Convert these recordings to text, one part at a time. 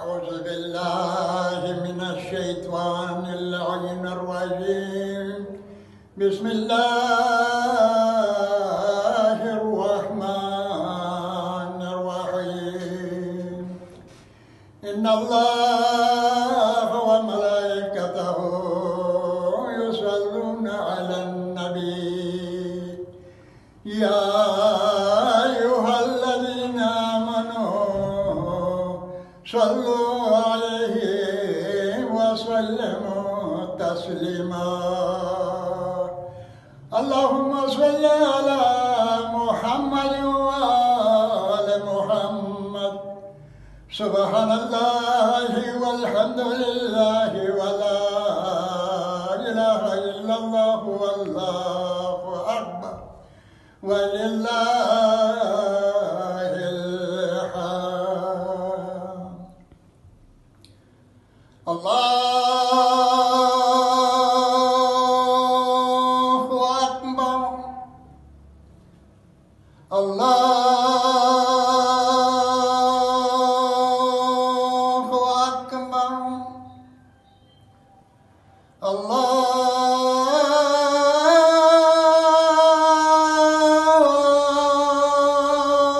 أعوذ بالله من الشيطان اللعين الرجيم. بسم الله الرحمن الرحيم. إن الله وملائكته يصلون على النبي يا أيها الذين آمنوا صلوا عليه وسلموا تسليما. اللهم صل على محمد وآل محمد. سبحان الله والحمد لله ولا إله إلا الله والله أكبر ولله الحمد. الله أكبر. الله أكبر.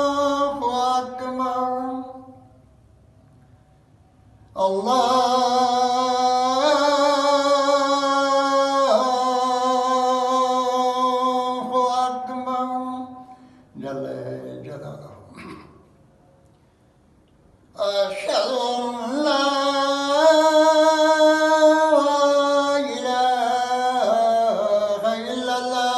الله أكبر. الله أكبر جل جلاله. أشهد أن لا إله إلا الله.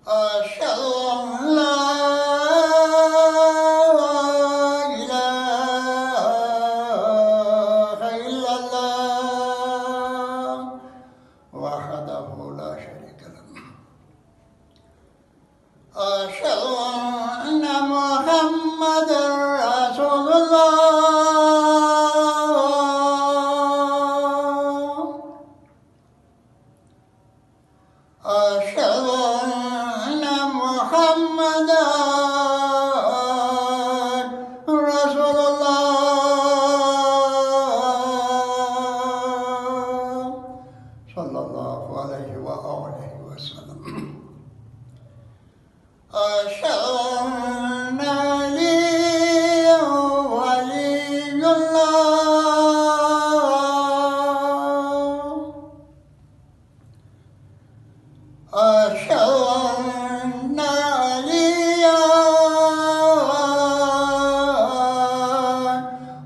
أشهد أن لا إله إلا الله وحده لا شريك له. أشهد أن محمدا رسول الله. أشهد أن محمدا رسول الله صلى الله عليه وآله وسلم. أشهد أن عليا ولي الله. أشهد أن عليا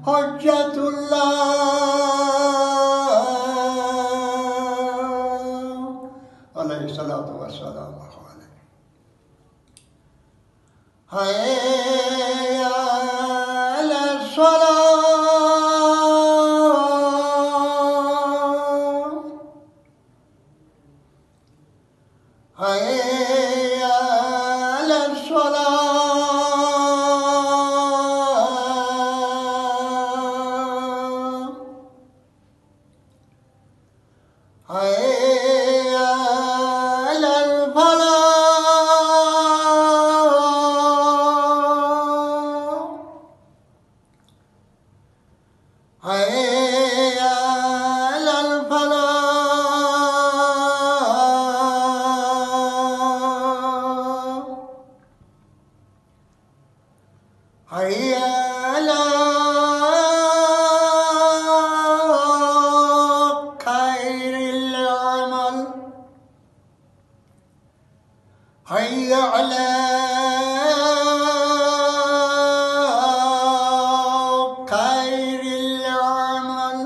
حجة الله عليه الصلاة والسلام. هيا على الصلاة. هيا على الصلاة. هيا على الفلاح. هيا على الفلاح. هيا على خير العمل. هيا على خير العمل.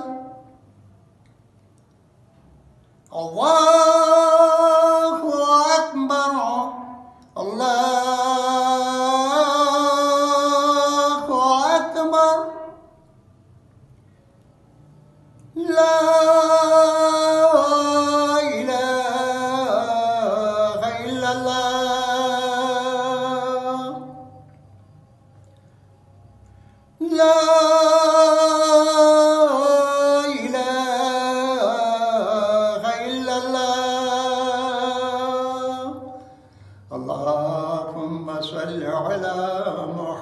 الله أكبر. الله أكبر. لا إله إلا الله. لا إله إلا الله. اللهم صل على محمد